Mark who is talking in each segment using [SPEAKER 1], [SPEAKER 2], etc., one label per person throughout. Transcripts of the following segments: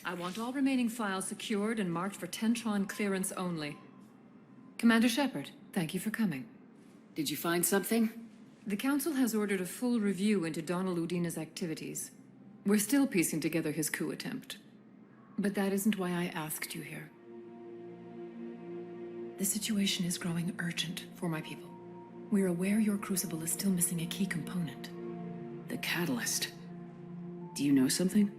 [SPEAKER 1] I want all remaining files secured and marked for Tentron clearance only. Commander Shepard, thank you for coming.
[SPEAKER 2] Did you find something?
[SPEAKER 1] The Council has ordered a full review into Donald Udina's activities. We're still piecing together his coup attempt. But that isn't why I asked you here. The situation is growing urgent for my people. We're aware your crucible is still missing a key component.
[SPEAKER 2] The catalyst. Do you know something?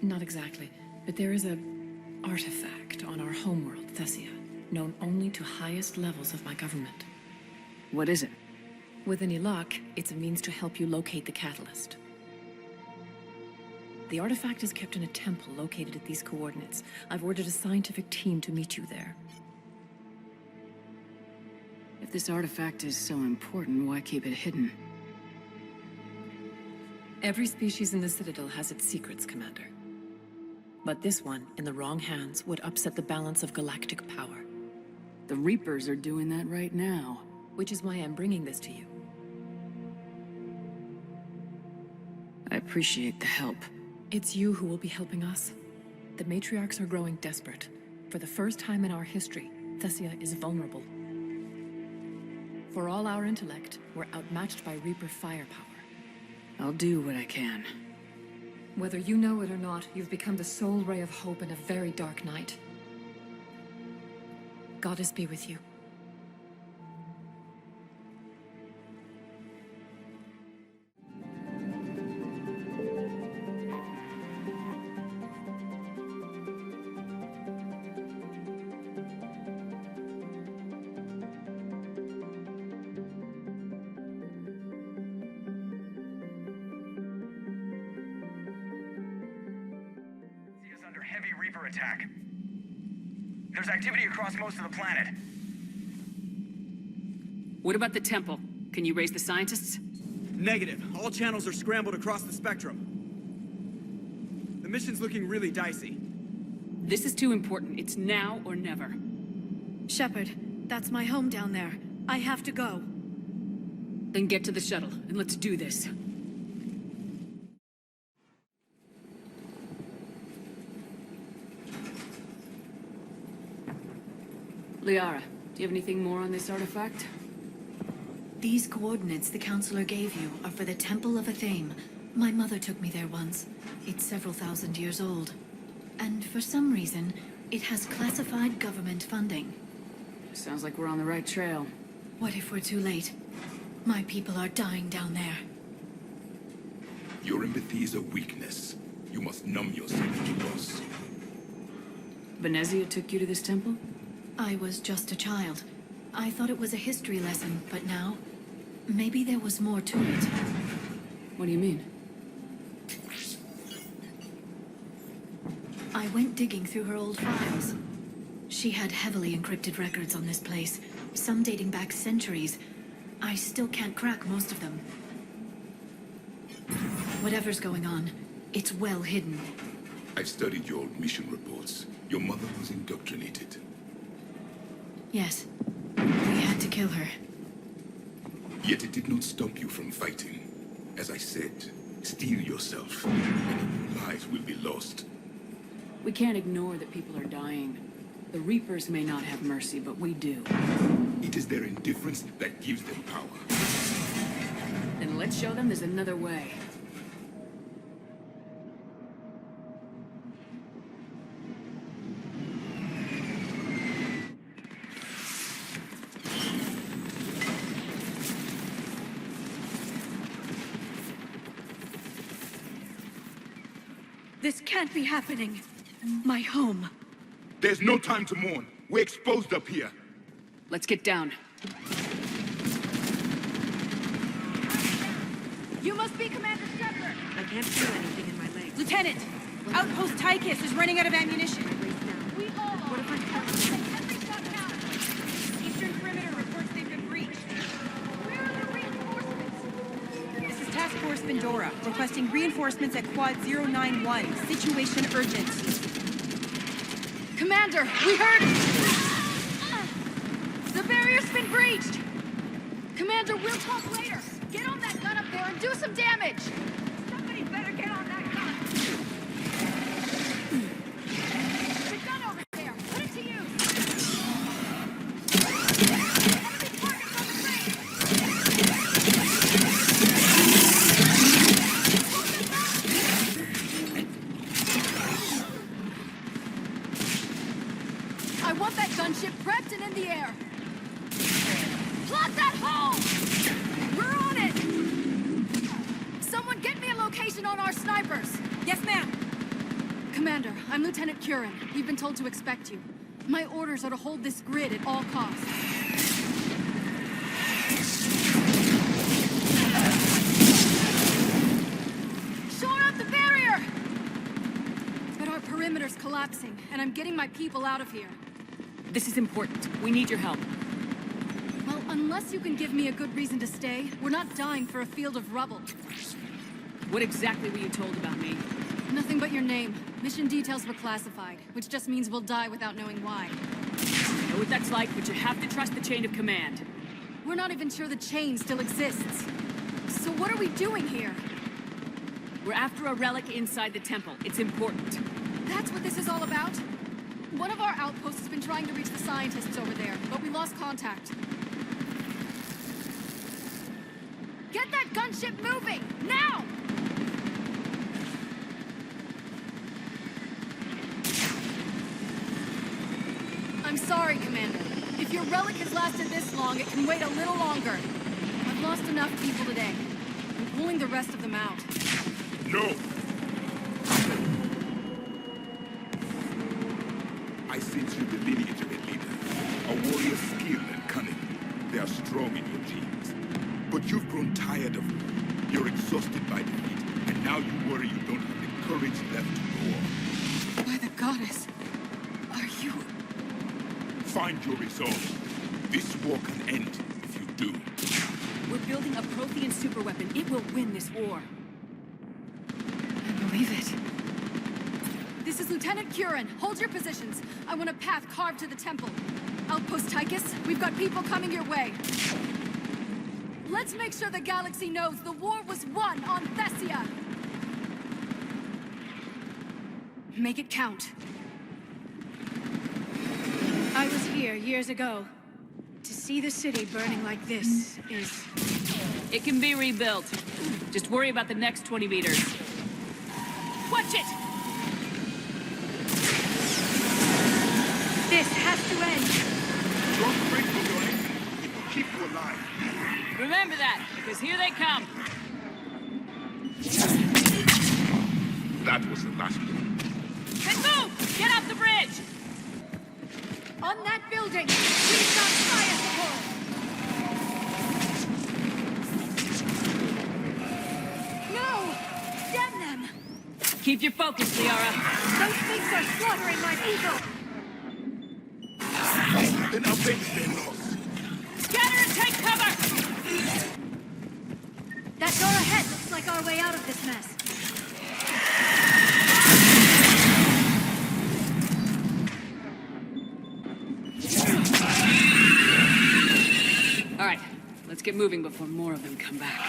[SPEAKER 1] Not exactly, but there is an artifact on our homeworld, Thessia, known only to highest levels of my government.
[SPEAKER 2] What is it?
[SPEAKER 1] With any luck, it's a means to help you locate the catalyst. The artifact is kept in a temple located at these coordinates. I've ordered a scientific team to meet you there.
[SPEAKER 2] If this artifact is so important, why keep it hidden?
[SPEAKER 1] Every species in the Citadel has its secrets, Commander. But this one, in the wrong hands, would upset the balance of galactic power.
[SPEAKER 2] The Reapers are doing that right now.
[SPEAKER 1] Which is why I'm bringing this to you.
[SPEAKER 2] I appreciate the help.
[SPEAKER 1] It's you who will be helping us. The matriarchs are growing desperate. For the first time in our history, Thessia is vulnerable. For all our intellect, we're outmatched by Reaper firepower.
[SPEAKER 2] I'll do what I can.
[SPEAKER 1] Whether you know it or not, you've become the sole ray of hope in a very dark night. Goddess be with you.
[SPEAKER 3] Heavy Reaper attack. There's activity across most of the planet.
[SPEAKER 2] What about the temple? Can you raise the scientists?
[SPEAKER 4] Negative. All channels are scrambled across the spectrum. The mission's looking really dicey.
[SPEAKER 2] This is too important. It's now or never.
[SPEAKER 5] Shepard, that's my home down there. I have to go.
[SPEAKER 2] Then get to the shuttle, and let's do this. Liara, do you have anything more on this artifact?
[SPEAKER 5] These coordinates the Counselor gave you are for the Temple of Athame. My mother took me there once. It's several thousand years old. And for some reason, it has classified government funding.
[SPEAKER 2] Sounds like we're on the right trail.
[SPEAKER 5] What if we're too late? My people are dying down there.
[SPEAKER 6] Your empathy is a weakness. You must numb yourself to loss.
[SPEAKER 2] Venezia took you to this temple?
[SPEAKER 5] I was just a child. I thought it was a history lesson, but now, maybe there was more to it.
[SPEAKER 2] What do you mean?
[SPEAKER 5] I went digging through her old files. She had heavily encrypted records on this place, some dating back centuries. I still can't crack most of them. Whatever's going on, it's well hidden.
[SPEAKER 6] I've studied your old mission reports. Your mother was indoctrinated.
[SPEAKER 5] Yes, we had to kill her.
[SPEAKER 6] Yet it did not stop you from fighting. As I said, steel yourself. Many lives will be lost.
[SPEAKER 2] We can't ignore that people are dying. The Reapers may not have mercy, but we do.
[SPEAKER 6] It is their indifference that gives them power.
[SPEAKER 2] Then let's show them there's another way.
[SPEAKER 5] This can't be happening. My home.
[SPEAKER 6] There's no time to mourn. We're exposed up here.
[SPEAKER 2] Let's get down.
[SPEAKER 7] You must be Commander Shepard!
[SPEAKER 8] I can't feel anything in my legs.
[SPEAKER 7] Lieutenant! Outpost Tychus is running out of ammunition. We all are.
[SPEAKER 8] What if I'm
[SPEAKER 7] Every shot counts. Eastern perimeter reports they've been breached. Where are the reinforcements? This is Task Force Pandora, requesting reinforcements at Quad 091. Situation urgent. Commander, we heard... The barrier's been breached! Commander, we'll talk later. Get on that gun up there and do some damage! Somebody better get on that gun! The gun over there! Put it to use! Enemy targets on the range!
[SPEAKER 1] I want that gunship prepped and in the air. Plug that hole! We're on it! Someone get me a location on our snipers!
[SPEAKER 7] Yes, ma'am!
[SPEAKER 1] Commander, I'm Lieutenant Curran. We've been told to expect you. My orders are to hold this grid at all costs. Shore up the barrier! But our perimeter's collapsing, and I'm getting my people out of here.
[SPEAKER 2] This is important. We need your help.
[SPEAKER 1] Well, unless you can give me a good reason to stay, we're not dying for a field of rubble.
[SPEAKER 2] What exactly were you told about me?
[SPEAKER 1] Nothing but your name. Mission details were classified, which just means we'll die without knowing why.
[SPEAKER 2] I know what that's like, but you have to trust the chain of command.
[SPEAKER 1] We're not even sure the chain still exists. So what are we doing here?
[SPEAKER 2] We're after a relic inside the temple. It's important.
[SPEAKER 1] That's what this is all about? One of our outposts has been trying to reach the scientists over there, but we lost contact. Get that gunship moving! Now! I'm sorry, Commander. If your relic has lasted this long, it can wait a little longer. I've lost enough people today. I'm pulling the rest of them out.
[SPEAKER 6] No! I sense you the lineage of a leader. A warrior's skill and cunning. They are strong in your genes. But you've grown tired of them. You're exhausted by defeat, and now you worry you don't have the courage left to go on.
[SPEAKER 1] By the goddess, are you...
[SPEAKER 6] Find your resolve. This war can end if you do.
[SPEAKER 2] We're building a Prothean superweapon. It will win this war.
[SPEAKER 1] I believe it. This is Lieutenant Curran. Hold your positions. I want a path carved to the temple. Outpost Tychus, we've got people coming your way. Let's make sure the galaxy knows the war was won on Thessia. Make it count.
[SPEAKER 5] I was here years ago. To see the city burning like this is...
[SPEAKER 2] It can be rebuilt. Just worry about the next 20 meters. Watch it!
[SPEAKER 5] This has to end!
[SPEAKER 6] Don't break with your aim. It will keep you alive.
[SPEAKER 2] Remember that, because here they come.
[SPEAKER 6] That was the last one.
[SPEAKER 2] Then move! Get off the bridge!
[SPEAKER 1] On that building, we've got fire support! No! Damn them!
[SPEAKER 2] Keep your focus, Liara.
[SPEAKER 1] Those things are slaughtering my people!
[SPEAKER 6] Then avenge their loss.
[SPEAKER 2] Scatter and take cover!
[SPEAKER 1] That door ahead looks like our way out of this mess.
[SPEAKER 2] All right, let's get moving before more of them come back.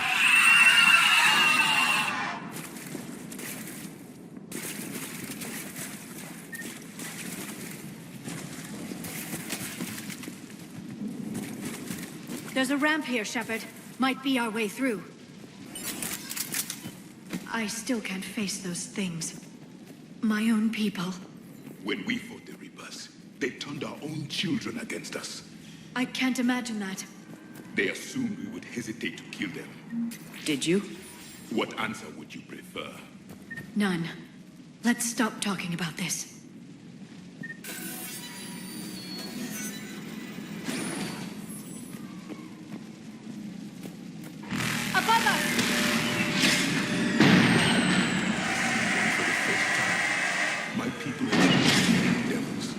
[SPEAKER 5] There's a ramp here, Shepard. Might be our way through. I still can't face those things. My own people.
[SPEAKER 6] When we fought the Reapers, they turned our own children against us.
[SPEAKER 5] I can't imagine that.
[SPEAKER 6] They assumed we would hesitate to kill them.
[SPEAKER 2] Did you?
[SPEAKER 6] What answer would you prefer?
[SPEAKER 5] None. Let's stop talking about this.
[SPEAKER 1] Above us!
[SPEAKER 6] My people were devils.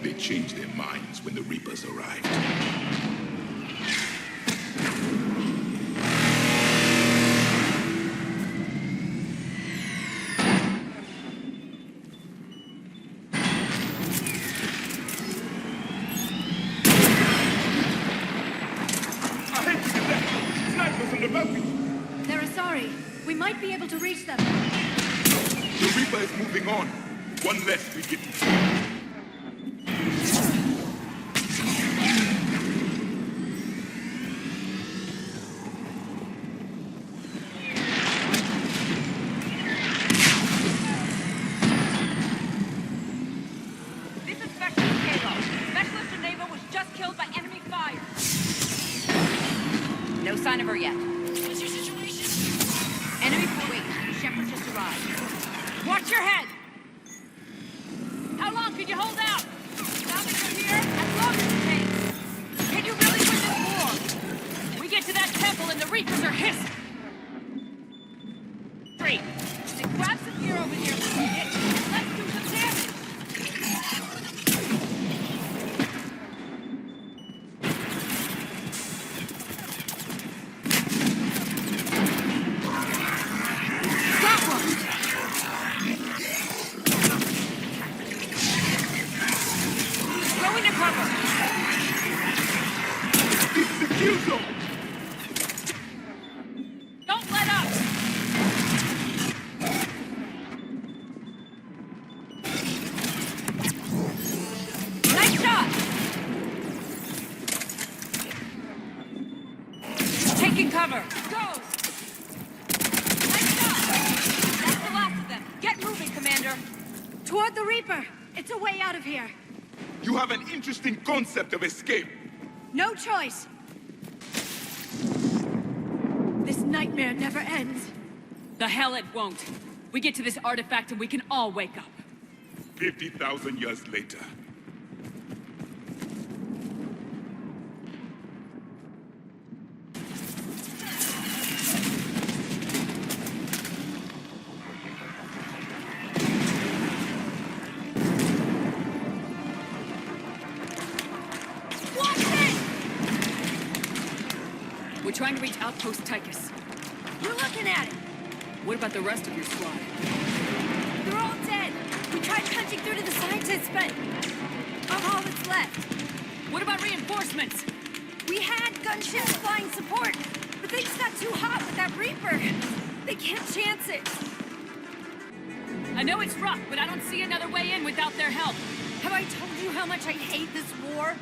[SPEAKER 6] They changed their minds when the Reapers arrived.
[SPEAKER 5] They're Asari. We might be able to reach them.
[SPEAKER 6] The Reaper is moving on. One less we get to see.
[SPEAKER 7] No sign of her yet. What's your situation? Enemy wait. Shepard just arrived. Watch your head! How long can you hold out? Stopping from here as long as it takes. Can you really win this war? We get to that temple and the Reapers are hissing. 3. Then grab some gear over here. Let's do some damage. Don't let up! Nice shot! Taking cover! Go! Nice shot! That's the last of them. Get moving, Commander!
[SPEAKER 5] Toward the Reaper! It's a way out of here.
[SPEAKER 6] You have an interesting concept of escape.
[SPEAKER 5] No choice. This nightmare never ends.
[SPEAKER 2] The hell it won't. We get to this artifact and we can all wake up.
[SPEAKER 6] 50,000 years later.
[SPEAKER 2] We're trying to reach Outpost Tychus.
[SPEAKER 5] You're looking at it.
[SPEAKER 2] What about the rest of your squad?
[SPEAKER 5] They're all dead. We tried punching through to the scientists, but I'm all that's left.
[SPEAKER 2] What about reinforcements?
[SPEAKER 5] We had gunships flying support, but things got too hot with that Reaper. They can't chance it.
[SPEAKER 2] I know it's rough, but I don't see another way in without their help.
[SPEAKER 5] Have I told you how much I hate this war?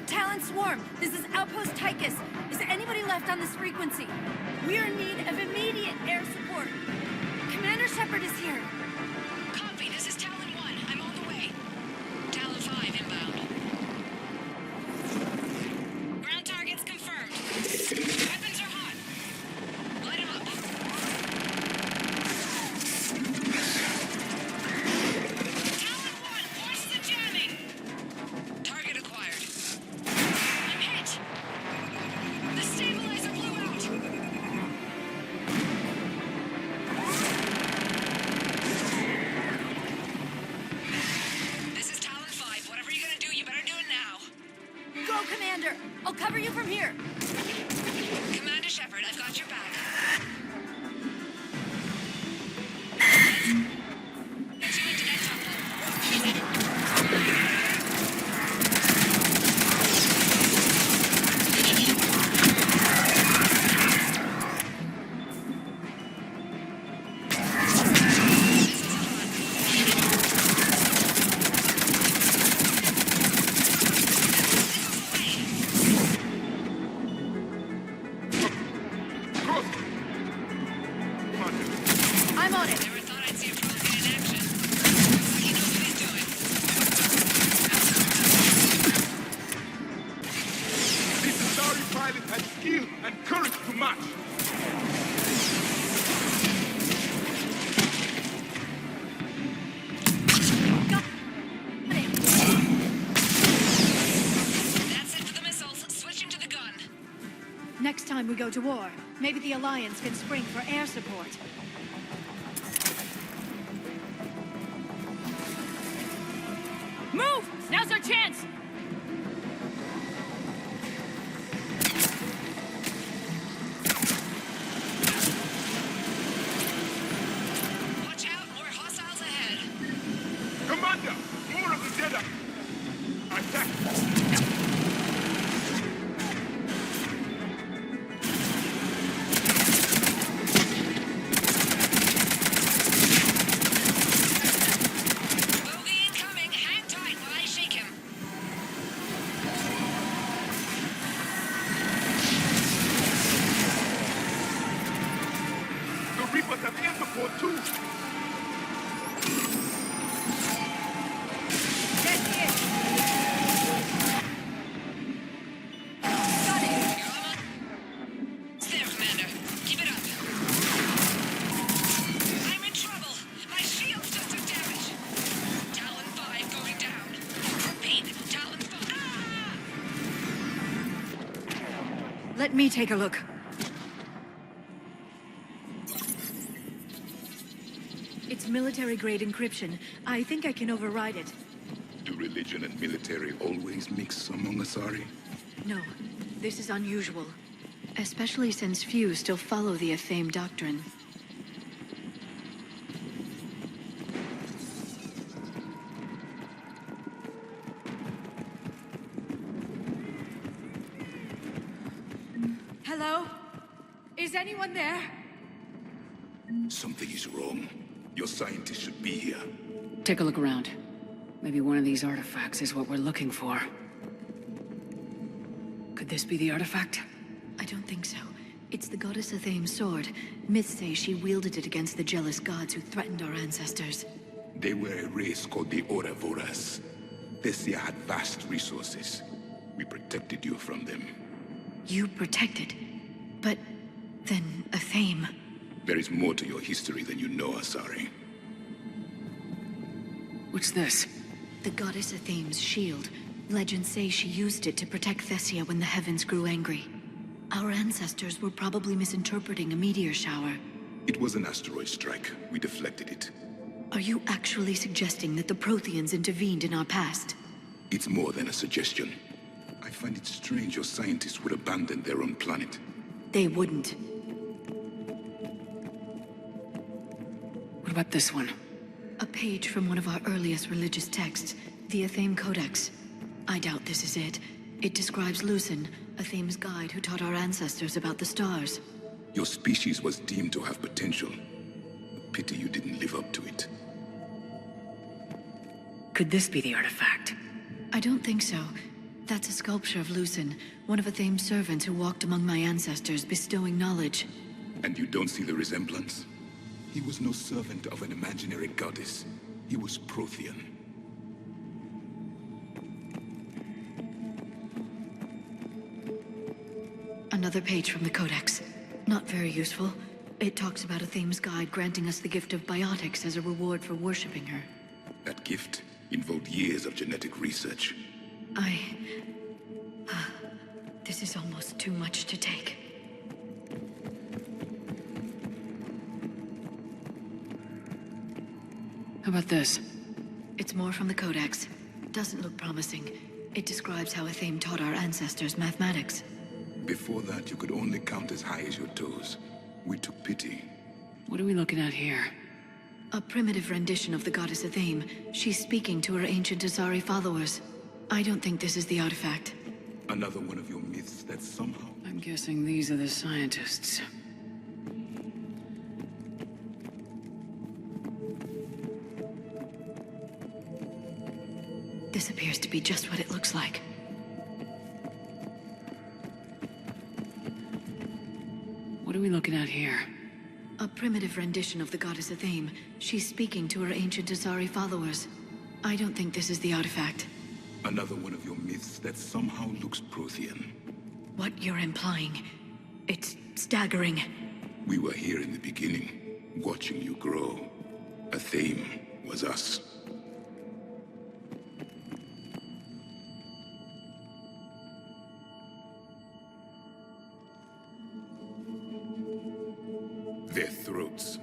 [SPEAKER 5] Talon Swarm, this is Outpost Tychus. Is there anybody left on this frequency? We're in need of immediate air support. Commander Shepard is here.
[SPEAKER 8] Copy, this is Talon 1. I'm on the way. Talon 5 inbound. Ground targets confirmed. Weapons are hot. Light 'em up. Talon 1, watch the jamming! Target acquired. I'm hit! The stabilizer blew out! This is Talon 5. Whatever you're gonna do, you better do it now.
[SPEAKER 5] Go, Commander! I'll cover you from here.
[SPEAKER 8] Commander Shepard, I've got your back. Get you into that temple.
[SPEAKER 6] Cross! Come on.
[SPEAKER 5] I'm on it.
[SPEAKER 8] Never thought I'd see a Prothean in action. Looks like he knows what he's doing.
[SPEAKER 6] This Asari pilot has skill and courage to match.
[SPEAKER 8] That's it for the missiles. Switching to the gun.
[SPEAKER 5] Next time we go to war, maybe the Alliance can spring for air support.
[SPEAKER 2] Move! Now's our chance!
[SPEAKER 8] Watch out, more hostiles ahead.
[SPEAKER 6] Commander, more of the Jedi. Attack!
[SPEAKER 5] Let me take a look. It's military-grade encryption. I think I can override it.
[SPEAKER 6] Do religion and military always mix among Asari?
[SPEAKER 5] No, this is unusual. Especially since few still follow the Athame doctrine.
[SPEAKER 7] Hello? Is anyone there?
[SPEAKER 6] Something is wrong. Your scientists should be here.
[SPEAKER 2] Take a look around. Maybe one of these artifacts is what we're looking for. Could this be the artifact?
[SPEAKER 5] I don't think so. It's the goddess Athame's sword. Myths say she wielded it against the jealous gods who threatened our ancestors.
[SPEAKER 6] They were a race called the Oravoras. Thessia had vast resources. We protected you from them.
[SPEAKER 5] You protected. But then Athame.
[SPEAKER 6] There is more to your history than you know, Asari.
[SPEAKER 2] What's this?
[SPEAKER 5] The goddess Athame's shield. Legends say she used it to protect Thessia when the heavens grew angry. Our ancestors were probably misinterpreting a meteor shower.
[SPEAKER 6] It was an asteroid strike. We deflected it.
[SPEAKER 5] Are you actually suggesting that the Protheans intervened in our past?
[SPEAKER 6] It's more than a suggestion. I find it strange your scientists would abandon their own planet.
[SPEAKER 5] They wouldn't.
[SPEAKER 2] What about this one?
[SPEAKER 5] A page from one of our earliest religious texts, the Athame Codex. I doubt this is it. It describes Lucen, Athame's guide who taught our ancestors about the stars.
[SPEAKER 6] Your species was deemed to have potential. A pity you didn't live up to it.
[SPEAKER 2] Could this be the artifact?
[SPEAKER 5] I don't think so. That's a sculpture of Lucen, one of Athame's servants who walked among my ancestors, bestowing knowledge.
[SPEAKER 6] And you don't see the resemblance? He was no servant of an imaginary goddess. He was Prothean.
[SPEAKER 5] Another page from the Codex. Not very useful. It talks about Athame's guide granting us the gift of biotics as a reward for worshipping her.
[SPEAKER 6] That gift involved years of genetic research.
[SPEAKER 5] This is almost too much to take.
[SPEAKER 2] How about this?
[SPEAKER 5] It's more from the Codex. Doesn't look promising. It describes how Athame taught our ancestors mathematics.
[SPEAKER 6] Before that, you could only count as high as your toes. We took pity.
[SPEAKER 2] What are we looking at here?
[SPEAKER 5] A primitive rendition of the goddess Athame. She's speaking to her ancient Asari followers. I don't think this is the artifact.
[SPEAKER 6] Another one of your myths that somehow...
[SPEAKER 2] I'm guessing these are the scientists.
[SPEAKER 5] This appears to be just what it looks like.
[SPEAKER 2] What are we looking at here?
[SPEAKER 5] A primitive rendition of the goddess Athame. She's speaking to her ancient Asari followers. I don't think this is the artifact.
[SPEAKER 6] Another one of your myths that somehow looks Prothean.
[SPEAKER 5] What you're implying, it's staggering.
[SPEAKER 6] We were here in the beginning, watching you grow. Athame was us. Their throats.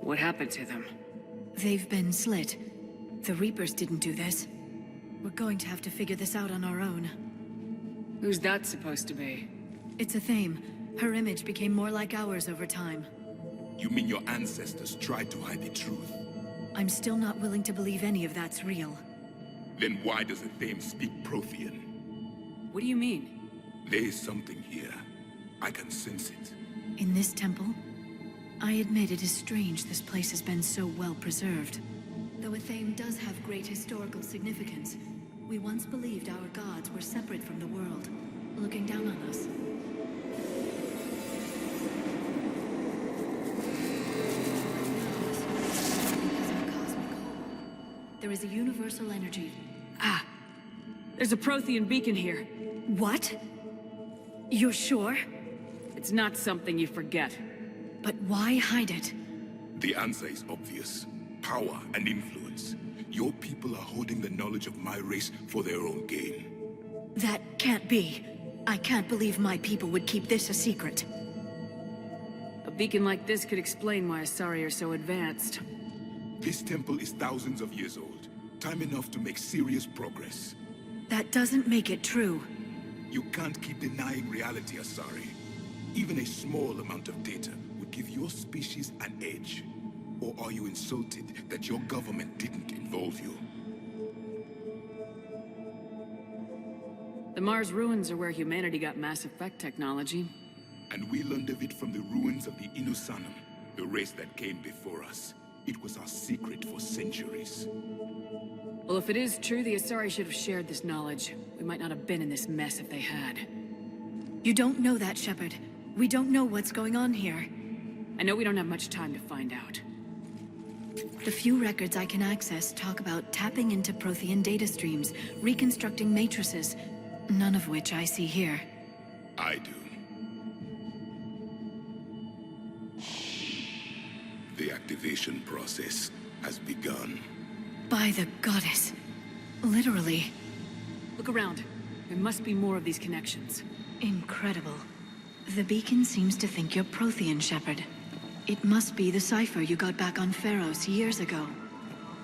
[SPEAKER 2] What happened to them?
[SPEAKER 5] They've been slit. The Reapers didn't do this. We're going to have to figure this out on our own.
[SPEAKER 2] Who's that supposed to be?
[SPEAKER 5] It's Athame. Her image became more like ours over time.
[SPEAKER 6] You mean your ancestors tried to hide the truth?
[SPEAKER 5] I'm still not willing to believe any of that's real.
[SPEAKER 6] Then why does Athame speak Prothean?
[SPEAKER 2] What do you mean?
[SPEAKER 6] There is something here. I can sense it.
[SPEAKER 5] In this temple? I admit it is strange this place has been so well preserved. Though Athame does have great historical significance, we once believed our gods were separate from the world, looking down on us. There is a universal energy.
[SPEAKER 2] Ah! There's a Prothean beacon here.
[SPEAKER 5] What? You're sure?
[SPEAKER 2] It's not something you forget.
[SPEAKER 5] But why hide it?
[SPEAKER 6] The answer is obvious. Power and influence. Your people are holding the knowledge of my race for their own gain.
[SPEAKER 5] That can't be. I can't believe my people would keep this a secret.
[SPEAKER 2] A beacon like this could explain why Asari are so advanced.
[SPEAKER 6] This temple is thousands of years old. Time enough to make serious progress.
[SPEAKER 5] That doesn't make it true.
[SPEAKER 6] You can't keep denying reality, Asari. Even a small amount of data would give your species an edge. Or are you insulted that your government didn't involve you?
[SPEAKER 2] The Mars ruins are where humanity got Mass Effect technology.
[SPEAKER 6] And we learned of it from the ruins of the Inusanum, the race that came before us. It was our secret for centuries.
[SPEAKER 2] Well, if it is true, the Asari should have shared this knowledge. We might not have been in this mess if they had.
[SPEAKER 5] You don't know that, Shepard. We don't know what's going on here.
[SPEAKER 2] I know we don't have much time to find out.
[SPEAKER 5] The few records I can access talk about tapping into Prothean data streams, reconstructing matrices, none of which I see here.
[SPEAKER 6] I do. The activation process has begun.
[SPEAKER 5] By the goddess. Literally.
[SPEAKER 2] Look around. There must be more of these connections.
[SPEAKER 5] Incredible. The beacon seems to think you're Prothean, Shepard. It must be the cipher you got back on Pharos years ago.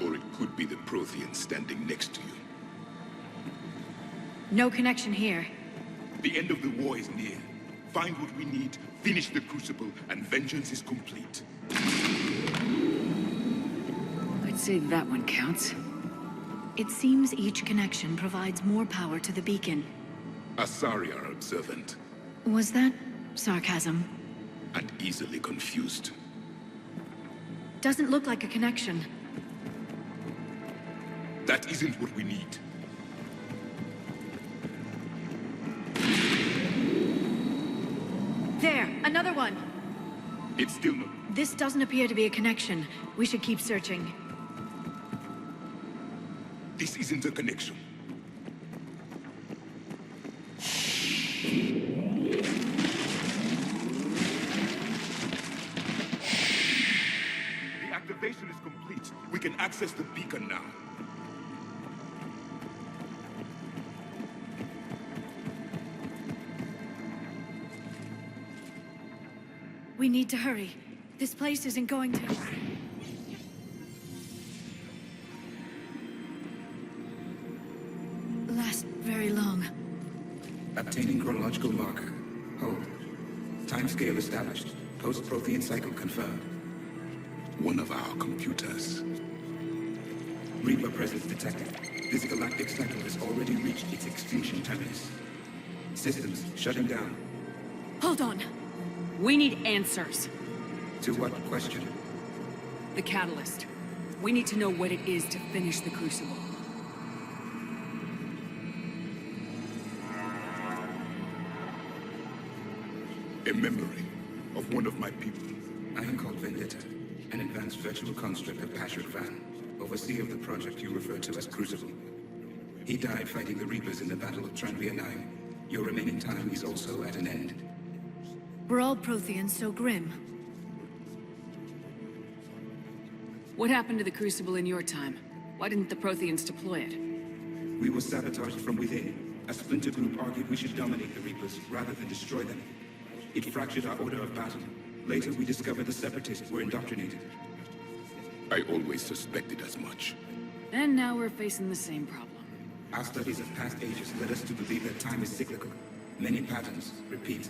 [SPEAKER 6] Or it could be the Prothean standing next to you.
[SPEAKER 5] No connection here.
[SPEAKER 6] The end of the war is near. Find what we need, finish the Crucible, and vengeance is complete.
[SPEAKER 2] I'd say that one counts.
[SPEAKER 5] It seems each connection provides more power to the beacon.
[SPEAKER 6] Asari are observant.
[SPEAKER 5] Was that sarcasm?
[SPEAKER 6] And easily confused.
[SPEAKER 5] Doesn't look like a connection.
[SPEAKER 6] That isn't what we need.
[SPEAKER 5] There, another one!
[SPEAKER 6] It's still no...
[SPEAKER 5] This doesn't appear to be a connection. We should keep searching.
[SPEAKER 6] This isn't a connection. The activation is complete. We can access the beacon now.
[SPEAKER 5] We need to hurry. This place isn't going to... last very long.
[SPEAKER 9] Obtaining chronological marker. Hold. Timescale established. Post-Prothean cycle confirmed.
[SPEAKER 6] One of our computers.
[SPEAKER 9] Reaper presence detected. This galactic cycle has already reached its extinction terminus. Systems shutting down.
[SPEAKER 5] Hold on.
[SPEAKER 2] We need answers.
[SPEAKER 9] To what question?
[SPEAKER 2] The catalyst. We need to know what it is to finish the Crucible.
[SPEAKER 6] A memory of one of my people.
[SPEAKER 9] I am called Vendetta, an advanced virtual construct of Patrick Van, overseer of the project you refer to as Crucible. He died fighting the Reapers in the Battle of Tranvia 9. Your remaining time is also at an end.
[SPEAKER 5] We're all Protheans so grim.
[SPEAKER 2] What happened to the Crucible in your time? Why didn't the Protheans deploy it?
[SPEAKER 9] We were sabotaged from within. A splinter group argued we should dominate the Reapers rather than destroy them. It fractured our order of battle. Later, we discovered the Separatists were indoctrinated.
[SPEAKER 6] I always suspected as much.
[SPEAKER 2] And now we're facing the same problem.
[SPEAKER 9] Our studies of past ages led us to believe that time is cyclical. Many patterns repeat.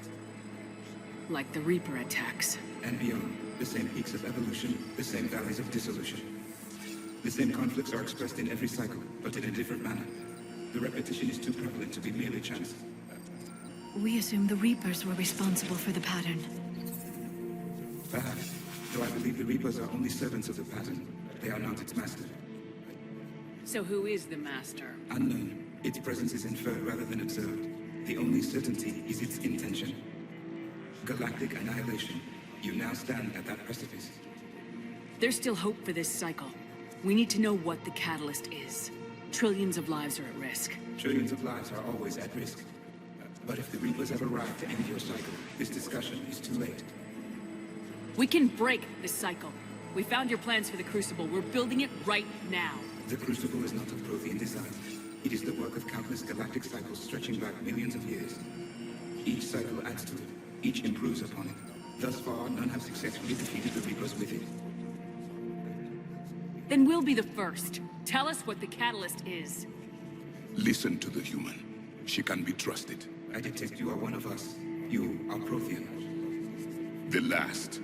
[SPEAKER 2] Like the Reaper attacks.
[SPEAKER 9] And beyond, the same peaks of evolution, the same valleys of dissolution. The same conflicts are expressed in every cycle, but in a different manner. The repetition is too prevalent to be merely chance.
[SPEAKER 5] We assume the Reapers were responsible for the pattern.
[SPEAKER 9] Perhaps, though I believe the Reapers are only servants of the pattern. They are not its master.
[SPEAKER 2] So who is the Master?
[SPEAKER 9] Unknown. Its presence is inferred rather than observed. The only certainty is its intention. Galactic annihilation. You now stand at that precipice.
[SPEAKER 2] There's still hope for this cycle. We need to know what the catalyst is. Trillions of lives are at risk.
[SPEAKER 9] Trillions of lives are always at risk. But if the Reapers have arrived to end your cycle, this discussion is too late.
[SPEAKER 2] We can break this cycle. We found your plans for the Crucible. We're building it right now.
[SPEAKER 9] The Crucible is not of Prothean design. It is the work of countless galactic cycles stretching back millions of years. Each cycle adds to it. Each improves upon it. Thus far, none have successfully defeated the Reapers with it.
[SPEAKER 2] Then we'll be the first. Tell us what the catalyst is.
[SPEAKER 6] Listen to the human. She can be trusted.
[SPEAKER 9] I detect you are one of us. You are Prothean.
[SPEAKER 6] The last.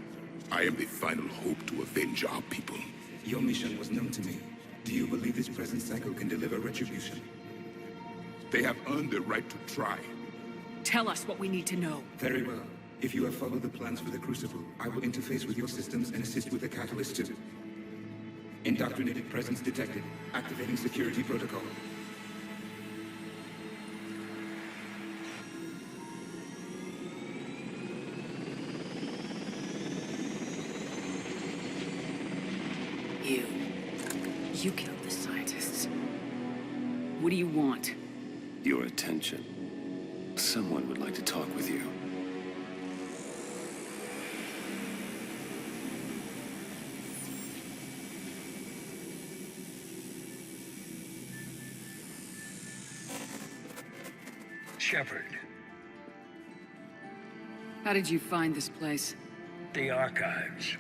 [SPEAKER 6] I am the final hope to avenge our people.
[SPEAKER 9] Your mission was known to me. Do you believe this present cycle can deliver retribution?
[SPEAKER 6] They have earned the right to try.
[SPEAKER 2] Tell us what we need to know.
[SPEAKER 9] Very well. If you have followed the plans for the Crucible, I will interface with your systems and assist with the catalyst too. Indoctrinated presence detected. Activating security protocol.
[SPEAKER 2] You killed the scientists. What do you want?
[SPEAKER 10] Your attention. Someone would like to talk with you.
[SPEAKER 11] Shepard,
[SPEAKER 2] How did you find this place?
[SPEAKER 11] the archives.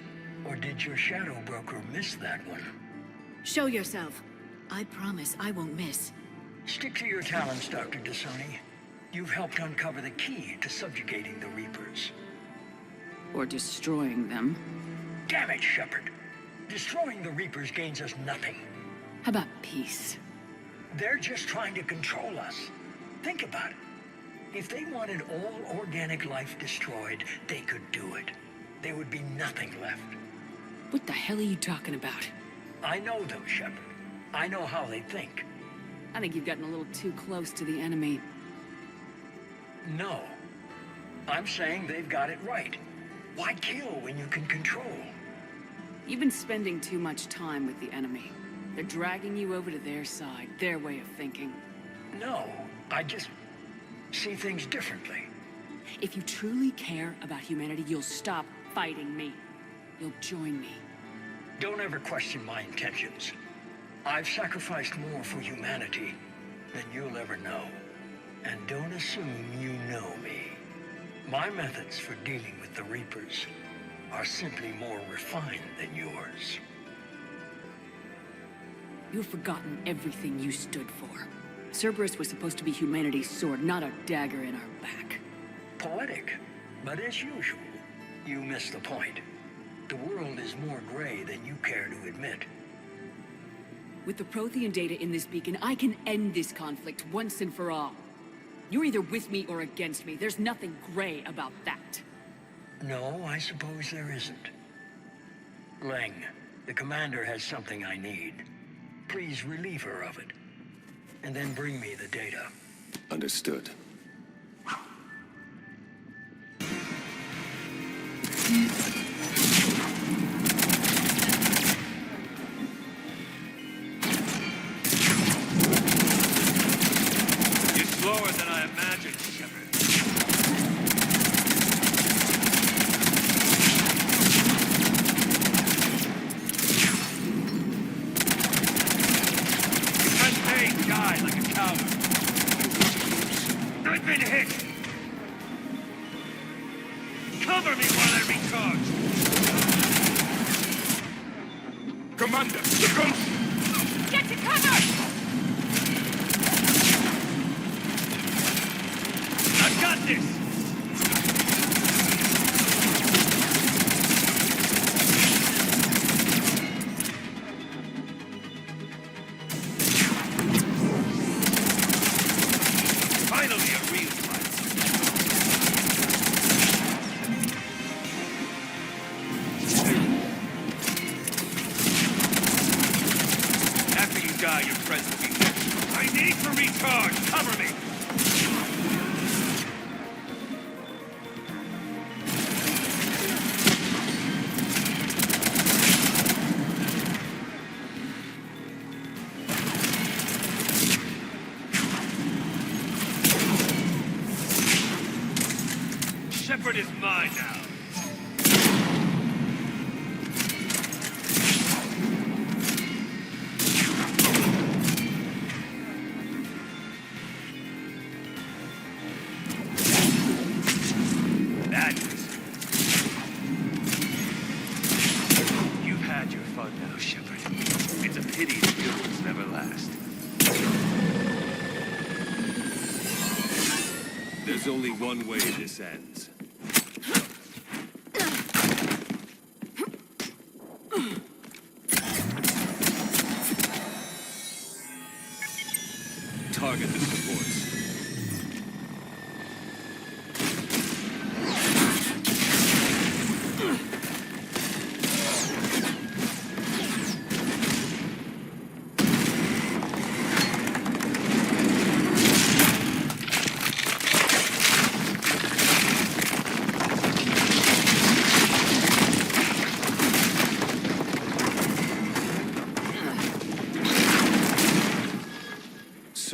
[SPEAKER 11] Or did your shadow broker miss that one?
[SPEAKER 5] Show yourself. I promise I won't miss.
[SPEAKER 11] Stick to your talents, Dr. Dasani. You've helped uncover the key to subjugating the Reapers.
[SPEAKER 2] Or destroying them?
[SPEAKER 11] Damn it, Shepard. Destroying the Reapers gains us nothing.
[SPEAKER 2] How about peace?
[SPEAKER 11] They're just trying to control us. Think about it. If they wanted all organic life destroyed, they could do it. There would be nothing left.
[SPEAKER 2] What the hell are you talking about?
[SPEAKER 11] I know them, Shepard. I know how they think.
[SPEAKER 2] I think you've gotten a little too close to the enemy.
[SPEAKER 11] No. I'm saying they've got it right. Why kill when you can control?
[SPEAKER 2] You've been spending too much time with the enemy. They're dragging you over to their side, their way of thinking.
[SPEAKER 11] No, I just see things differently.
[SPEAKER 2] If you truly care about humanity, you'll stop fighting me. You'll join me.
[SPEAKER 11] Don't ever question my intentions. I've sacrificed more for humanity than you'll ever know. And don't assume you know me. My methods for dealing with the Reapers are simply more refined than yours.
[SPEAKER 2] You've forgotten everything you stood for. Cerberus was supposed to be humanity's sword, not a dagger in our back.
[SPEAKER 11] Poetic, but as usual, you miss the point. The world is more gray than you care to admit.
[SPEAKER 2] With the Prothean data in this beacon, I can end this conflict once and for all. You're either with me or against me. There's nothing gray about that.
[SPEAKER 11] No, I suppose there isn't. Leng, the commander has something I need. Please relieve her of it. And then bring me the data.
[SPEAKER 10] Understood.
[SPEAKER 3] You're slower than I imagined, Shepard. Die like a coward. I've been hit! Cover me while I recharge!
[SPEAKER 6] Commander, the gun!
[SPEAKER 2] Get to cover!
[SPEAKER 3] I've got this! Shepard is mine now.
[SPEAKER 10] There's only one way this ends. Target the supports.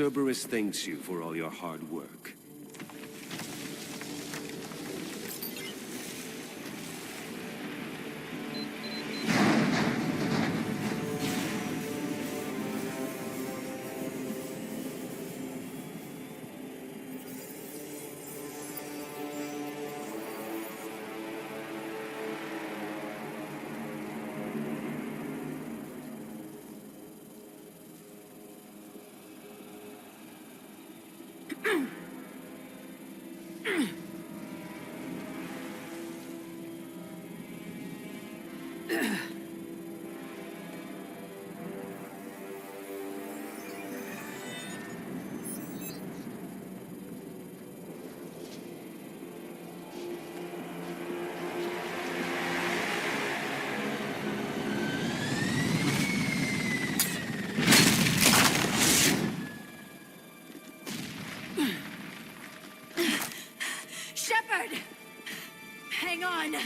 [SPEAKER 10] Cerberus thanks you for all your hard work.
[SPEAKER 5] Hang on!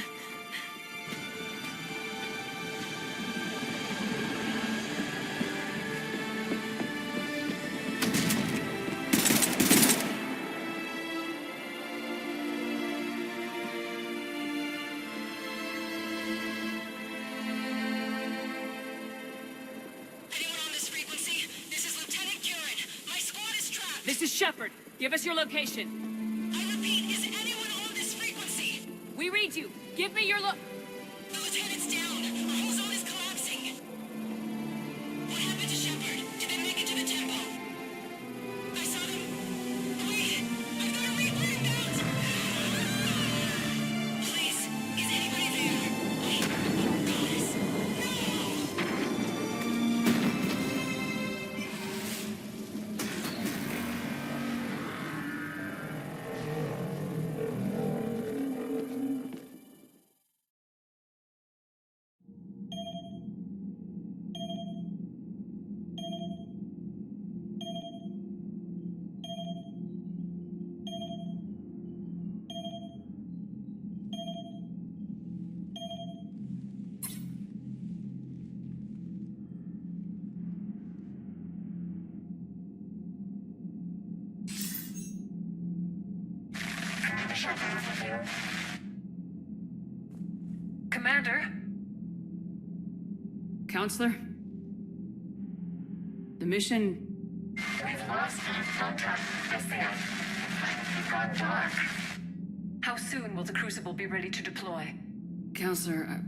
[SPEAKER 2] This is Shepard. Give us your location.
[SPEAKER 8] I repeat, is anyone on this frequency?
[SPEAKER 2] We read you. Give me your
[SPEAKER 8] The lieutenant's down. Our whole zone is collapsing. What happened to Shepard? Did they make it to the temple? I saw them. Wait! I've got a Reaper inbound! Please, is anybody there? Wait, guys.
[SPEAKER 1] Commander?
[SPEAKER 2] Counselor? The mission...
[SPEAKER 12] We've lost contact with Thessia. It's gone dark.
[SPEAKER 1] How soon will the Crucible be ready to deploy?
[SPEAKER 2] Counselor,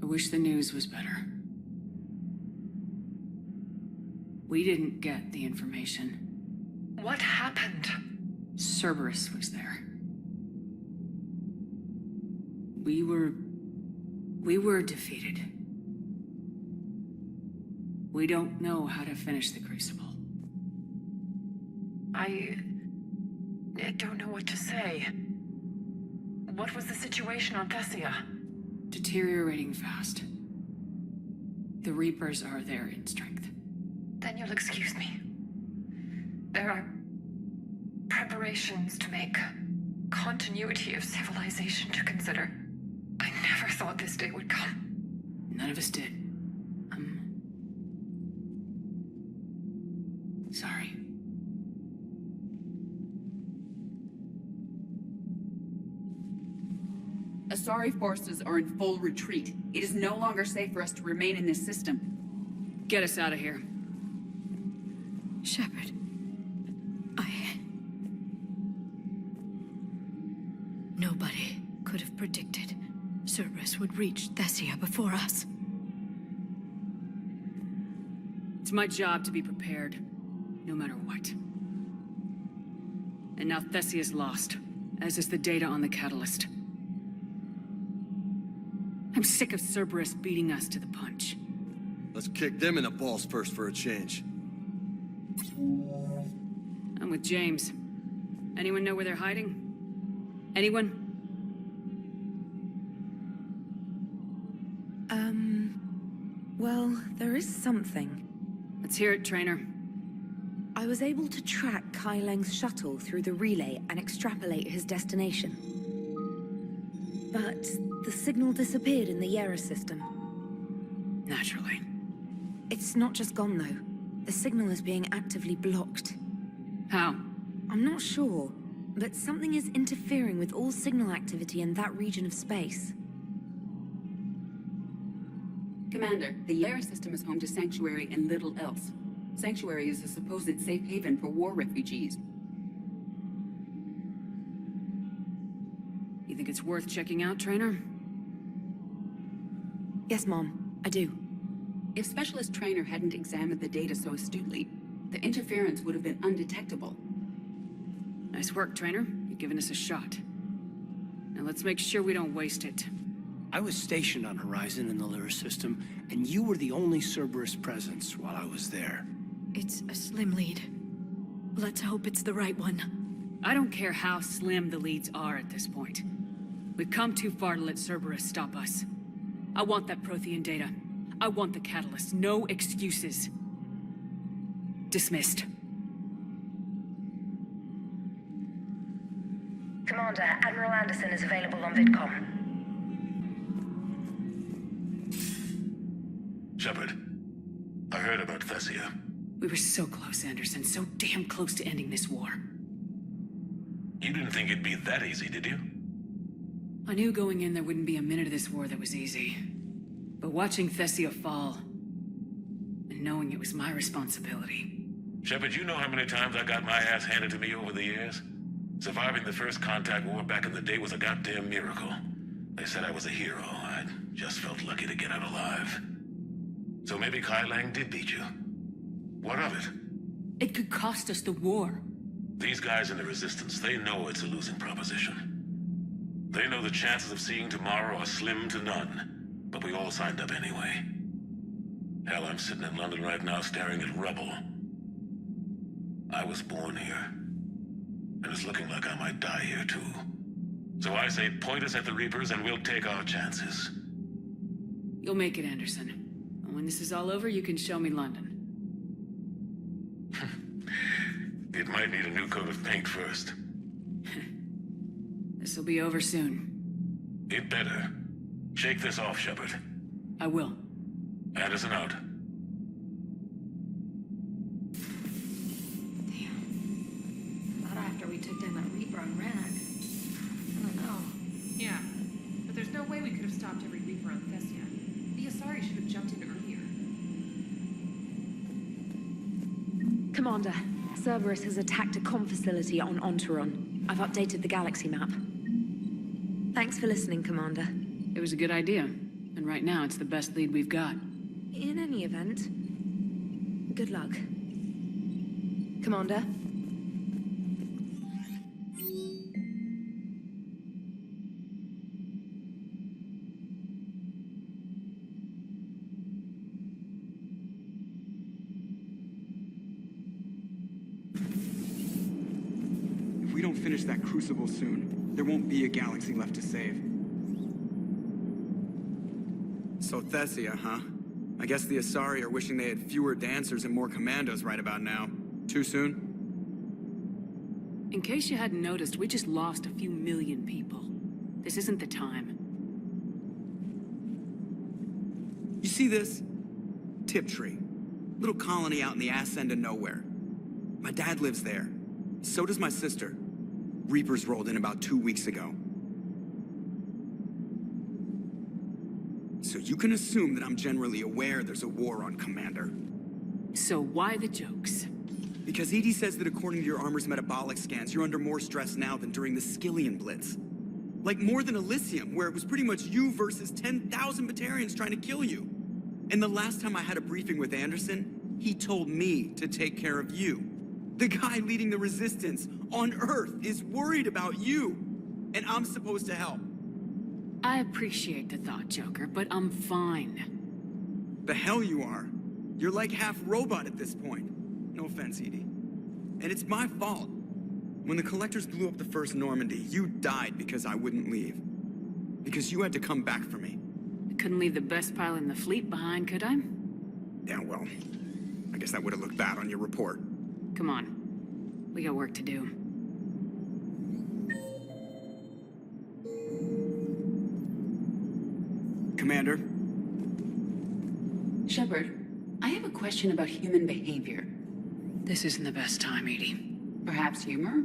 [SPEAKER 2] I wish the news was better. We didn't get the information.
[SPEAKER 1] What happened?
[SPEAKER 2] Cerberus was there. We were defeated. We don't know how to finish the Crucible.
[SPEAKER 1] I don't know what to say. What was the situation on Thessia?
[SPEAKER 2] Deteriorating fast. The Reapers are there in strength.
[SPEAKER 1] Then you'll excuse me. There are preparations to make, continuity of civilization to consider. I never thought this day would come.
[SPEAKER 2] None of us did. Sorry.
[SPEAKER 13] Asari forces are in full retreat. It is no longer safe for us to remain in this system.
[SPEAKER 2] Get us out of here.
[SPEAKER 5] Shepard. Nobody could have predicted Cerberus would reach Thessia before us.
[SPEAKER 2] It's my job to be prepared, no matter what. And now Thessia's lost, as is the data on the catalyst. I'm sick of Cerberus beating us to the punch.
[SPEAKER 14] Let's kick them in the balls first for a change.
[SPEAKER 2] I'm with James. Anyone know where they're hiding? Anyone?
[SPEAKER 15] Well, there is something.
[SPEAKER 2] Let's hear it, Trainer.
[SPEAKER 15] I was able to track Kai Leng's shuttle through the relay and extrapolate his destination. But the signal disappeared in the Yera system.
[SPEAKER 2] Naturally.
[SPEAKER 15] It's not just gone, though. The signal is being actively blocked.
[SPEAKER 2] How?
[SPEAKER 15] I'm not sure, but something is interfering with all signal activity in that region of space.
[SPEAKER 13] Commander, the Yera system is home to Sanctuary and little else. Sanctuary is a supposed safe haven for war refugees.
[SPEAKER 2] You think it's worth checking out, Trainer?
[SPEAKER 15] Yes, Mom, I do.
[SPEAKER 13] If Specialist Trainer hadn't examined the data so astutely, the interference would have been undetectable.
[SPEAKER 2] Nice work, Trainer. You've given us a shot. Now let's make sure we don't waste it.
[SPEAKER 16] I was stationed on Horizon in the Lyra system, and you were the only Cerberus presence while I was there.
[SPEAKER 5] It's a slim lead. Let's hope it's the right one.
[SPEAKER 2] I don't care how slim the leads are at this point. We've come too far to let Cerberus stop us. I want that Prothean data. I want the catalyst. No excuses. Dismissed.
[SPEAKER 12] Commander, Admiral Anderson is available on VidCom.
[SPEAKER 17] Shepard, I heard about Thessia.
[SPEAKER 2] We were so close, Anderson. So damn close to ending this war.
[SPEAKER 17] You didn't think it'd be that easy, did you?
[SPEAKER 2] I knew going in there wouldn't be a minute of this war that was easy. But watching Thessia fall, and knowing it was my responsibility.
[SPEAKER 17] Shepard, you know how many times I got my ass handed to me over the years? Surviving the first contact war back in the day was a goddamn miracle. They said I was a hero. I just felt lucky to get out alive. So maybe Kai Leng did beat you. What of it?
[SPEAKER 2] It could cost us the war.
[SPEAKER 17] These guys in the Resistance, they know it's a losing proposition. They know the chances of seeing tomorrow are slim to none, but we all signed up anyway. Hell, I'm sitting in London right now staring at rubble. I was born here, and it's looking like I might die here too. So I say point us at the Reapers and we'll take our chances.
[SPEAKER 2] You'll make it, Anderson. And when this is all over, you can show me London.
[SPEAKER 17] It might need a new coat of paint first.
[SPEAKER 2] This'll be over soon.
[SPEAKER 17] It better. Shake this off, Shepard.
[SPEAKER 2] I will.
[SPEAKER 17] Anderson out.
[SPEAKER 5] Not after we took down that Reaper on Rannoch. I don't know.
[SPEAKER 1] Yeah, but there's no way we could have stopped every Reaper on Thessia. The Asari should have jumped in earlier.
[SPEAKER 15] Commander, Cerberus has attacked a comm facility on Ontaron. I've updated the galaxy map. Thanks for listening, Commander.
[SPEAKER 2] It was a good idea. And right now, it's the best lead we've got.
[SPEAKER 15] In any event, good luck. Commander?
[SPEAKER 4] If we don't finish that crucible soon, there won't be a galaxy left to save. So Thessia, huh? I guess the Asari are wishing they had fewer dancers and more commandos right about now. Too soon?
[SPEAKER 2] In case you hadn't noticed, we just lost a few million people. This isn't the time.
[SPEAKER 4] You see this? Tiptree. Little colony out in the ass end of nowhere. My dad lives there. So does my sister. Reapers rolled in about 2 weeks ago. So you can assume that I'm generally aware there's a war on, Commander.
[SPEAKER 2] So why the jokes?
[SPEAKER 4] Because Edie says that according to your armor's metabolic scans, you're under more stress now than during the Skillian Blitz. Like more than Elysium, where it was pretty much you versus 10,000 Batarians trying to kill you. And the last time I had a briefing with Anderson, he told me to take care of you. The guy leading the resistance on Earth is worried about you, and I'm supposed to help.
[SPEAKER 2] I appreciate the thought, Joker, but I'm fine.
[SPEAKER 4] The hell you are. You're like half robot at this point. No offense, Edie. And it's my fault. When the Collectors blew up the first Normandy, you died because I wouldn't leave. Because you had to come back for me.
[SPEAKER 2] I couldn't leave the best pilot in the fleet behind, could I?
[SPEAKER 4] Yeah, well, I guess that would have looked bad on your report.
[SPEAKER 2] Come on. We got work to do.
[SPEAKER 4] Commander?
[SPEAKER 13] Shepard, I have a question about human behavior.
[SPEAKER 2] This isn't the best time, Edie.
[SPEAKER 13] Perhaps humor?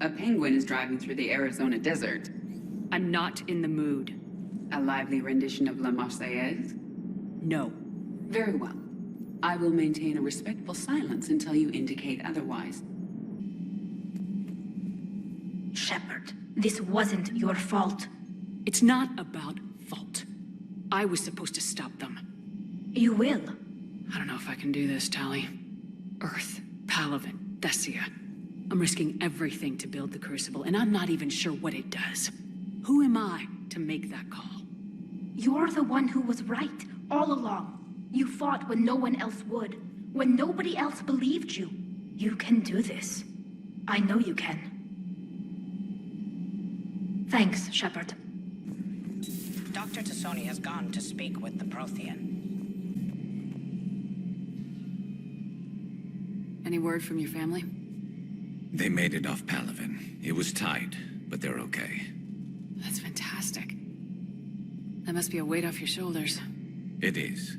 [SPEAKER 13] A penguin is driving through the Arizona desert.
[SPEAKER 2] I'm not in the mood.
[SPEAKER 13] A lively rendition of La Marseillaise?
[SPEAKER 2] No.
[SPEAKER 13] Very well. I will maintain a respectful silence until you indicate otherwise.
[SPEAKER 15] Shepard, this wasn't your fault.
[SPEAKER 2] It's not about fault. I was supposed to stop them.
[SPEAKER 15] You will.
[SPEAKER 2] I don't know if I can do this, Tali. Earth, Palaven, Thessia. I'm risking everything to build the Crucible, and I'm not even sure what it does. Who am I to make that call?
[SPEAKER 15] You're the one who was right, all along. You fought when no one else would, when nobody else believed you. You can do this. I know you can. Thanks, Shepard.
[SPEAKER 18] Dr. Tassoni has gone to speak with the Prothean.
[SPEAKER 2] Any word from your family?
[SPEAKER 19] They made it off Palaven. It was tight, but they're okay.
[SPEAKER 2] That's fantastic. That must be a weight off your shoulders.
[SPEAKER 19] It is.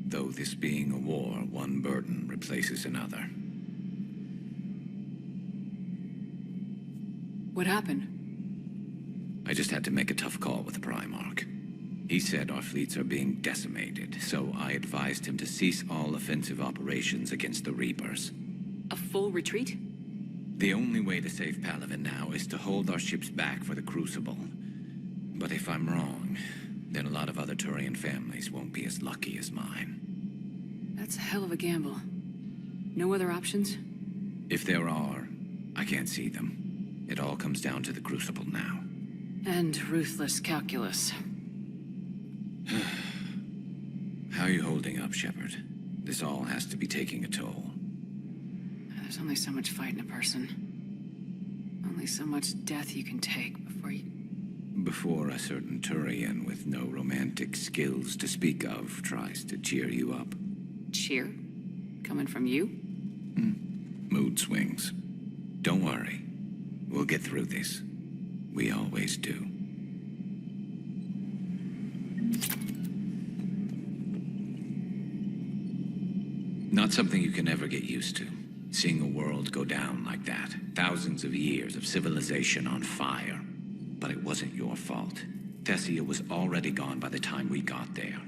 [SPEAKER 19] Though this being a war, one burden replaces another.
[SPEAKER 2] What happened?
[SPEAKER 19] I just had to make a tough call with the Primarch. He said our fleets are being decimated, so I advised him to cease all offensive operations against the Reapers.
[SPEAKER 2] A full retreat?
[SPEAKER 19] The only way to save Palaven now is to hold our ships back for the Crucible. But if I'm wrong, then a lot of other Turian families won't be as lucky as mine.
[SPEAKER 2] That's a hell of a gamble. No other options?
[SPEAKER 19] If there are, I can't see them. It all comes down to the Crucible now.
[SPEAKER 2] And ruthless calculus.
[SPEAKER 19] How are you holding up, Shepard? This all has to be taking a toll.
[SPEAKER 2] There's only so much fight in a person. Only so much death you can take
[SPEAKER 19] before a certain Turian with no romantic skills to speak of tries to cheer you up.
[SPEAKER 2] Cheer? Coming from you?
[SPEAKER 19] Mood swings. Don't worry. We'll get through this. We always do. Not something you can ever get used to. Seeing a world go down like that. Thousands of years of civilization on fire. But it wasn't your fault. Thessia was already gone by the time we got there.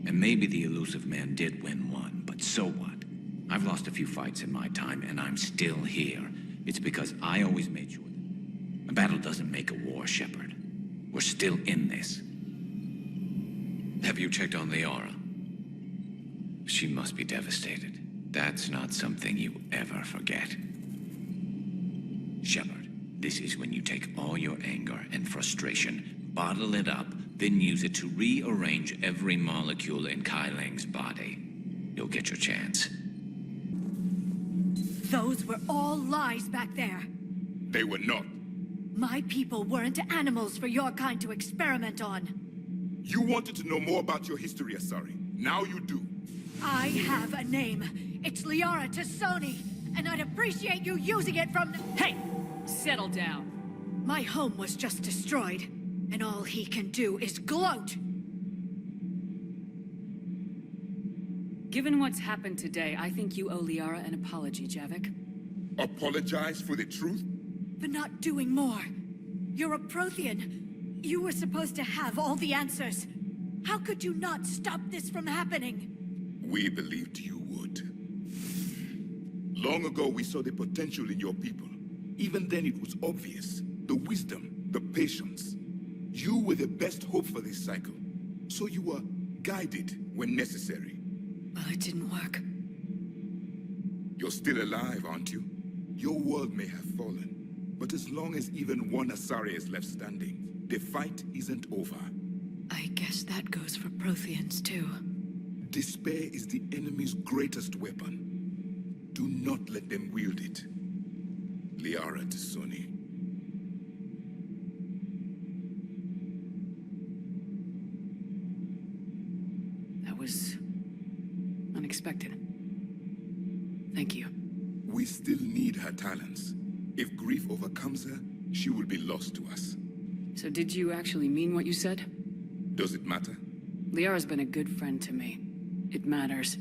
[SPEAKER 19] And maybe the elusive man did win one, but so what? I've lost a few fights in my time, and I'm still here. It's because I always made sure that a battle doesn't make a war, Shepard. We're still in this. Have you checked on Liara? She must be devastated. That's not something you ever forget. Shepard, this is when you take all your anger and frustration, bottle it up, then use it to rearrange every molecule in Kai Leng's body. You'll get your chance.
[SPEAKER 5] Those were all lies back there.
[SPEAKER 6] They were not.
[SPEAKER 5] My people weren't animals for your kind to experiment on.
[SPEAKER 6] You wanted to know more about your history, Asari. Now you do.
[SPEAKER 5] I have a name. It's Liara Tassoni, and I'd appreciate you using it from...
[SPEAKER 2] Hey! Settle down.
[SPEAKER 5] My home was just destroyed, and all he can do is gloat.
[SPEAKER 2] Given what's happened today, I think you owe Liara an apology, Javik.
[SPEAKER 6] Apologize for the truth?
[SPEAKER 5] For not doing more. You're a Prothean. You were supposed to have all the answers. How could you not stop this from happening?
[SPEAKER 6] We believed you would. Long ago, we saw the potential in your people. Even then, it was obvious. The wisdom, the patience. You were the best hope for this cycle. So you were guided when necessary.
[SPEAKER 5] Well, it didn't work.
[SPEAKER 6] You're still alive, aren't you? Your world may have fallen, but as long as even one Asari is left standing, the fight isn't over.
[SPEAKER 5] I guess that goes for Protheans, too.
[SPEAKER 6] Despair is the enemy's greatest weapon. Do not let them wield it. Liara T'Soni.
[SPEAKER 2] That was unexpected. Thank you.
[SPEAKER 6] We still need her talents. If grief overcomes her, she will be lost to us.
[SPEAKER 2] So did you actually mean what you said?
[SPEAKER 6] Does it matter?
[SPEAKER 2] Liara's been a good friend to me. It matters.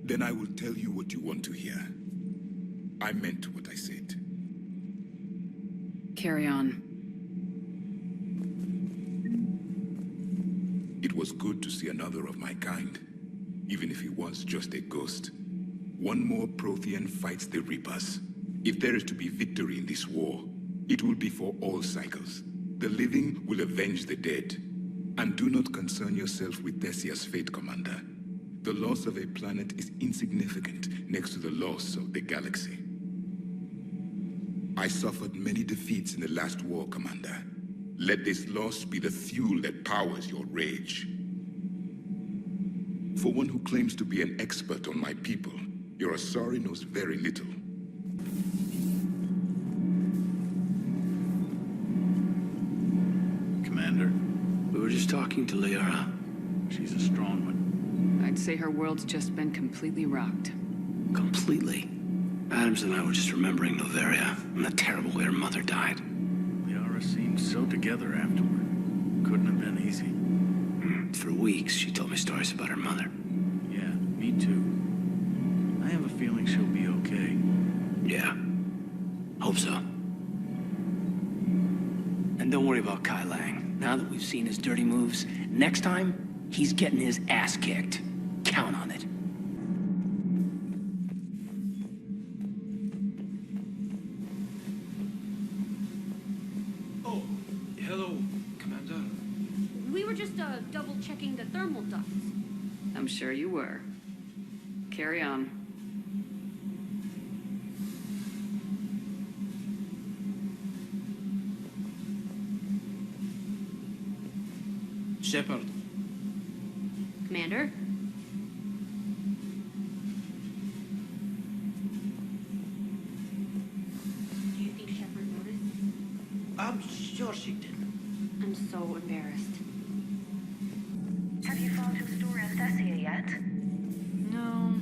[SPEAKER 6] Then I will tell you what you want to hear. I meant what I said.
[SPEAKER 2] Carry on.
[SPEAKER 6] It was good to see another of my kind, even if he was just a ghost. One more Prothean fights the Reapers. If there is to be victory in this war, it will be for all cycles. The living will avenge the dead. And do not concern yourself with Thessia's fate, Commander. The loss of a planet is insignificant next to the loss of the galaxy. I suffered many defeats in the last war, Commander. Let this loss be the fuel that powers your rage. For one who claims to be an expert on my people, your Asari knows very little.
[SPEAKER 16] Commander, we were just talking to Liara. She's a strong one.
[SPEAKER 2] I'd say her world's just been completely rocked.
[SPEAKER 16] Completely. Adams and I were just remembering Noveria and the terrible way her mother died. Liara seemed so together afterward. Couldn't have been easy. For weeks, she told me stories about her mother. Yeah, me too. I have a feeling she'll be okay. Yeah. Hope so. And don't worry about Kai Leng. Now that we've seen his dirty moves, next time, he's getting his ass kicked. Count on it.
[SPEAKER 20] Oh, hello, Commander.
[SPEAKER 15] We were just double-checking the thermal ducts.
[SPEAKER 2] I'm sure you were. Carry on.
[SPEAKER 20] Shepard.
[SPEAKER 15] Commander? Do you think Shepard noticed?
[SPEAKER 20] I'm sure she did.
[SPEAKER 15] I'm so embarrassed.
[SPEAKER 12] Have you found your story on Thessia yet?
[SPEAKER 21] No.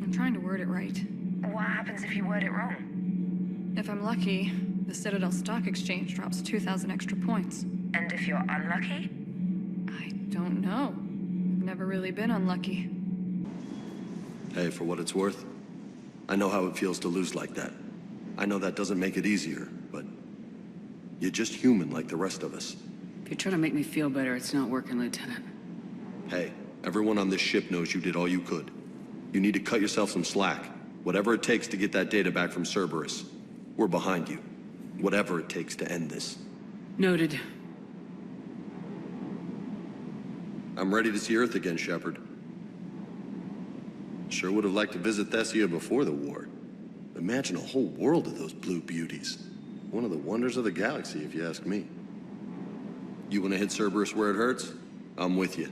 [SPEAKER 21] I'm trying to word it right.
[SPEAKER 12] What happens if you word it wrong?
[SPEAKER 21] If I'm lucky, the Citadel Stock Exchange drops 2,000 extra points.
[SPEAKER 12] And if you're unlucky?
[SPEAKER 21] I don't know. I've never really been unlucky.
[SPEAKER 14] Hey, for what it's worth, I know how it feels to lose like that. I know that doesn't make it easier, but you're just human like the rest of us.
[SPEAKER 2] If you're trying to make me feel better, it's not working, Lieutenant.
[SPEAKER 14] Hey, everyone on this ship knows you did all you could. You need to cut yourself some slack. Whatever it takes to get that data back from Cerberus. We're behind you. Whatever it takes to end this.
[SPEAKER 2] Noted.
[SPEAKER 14] I'm ready to see Earth again, Shepard. Sure would have liked to visit Thessia before the war. Imagine a whole world of those blue beauties. One of the wonders of the galaxy, if you ask me. You want to hit Cerberus where it hurts? I'm with you.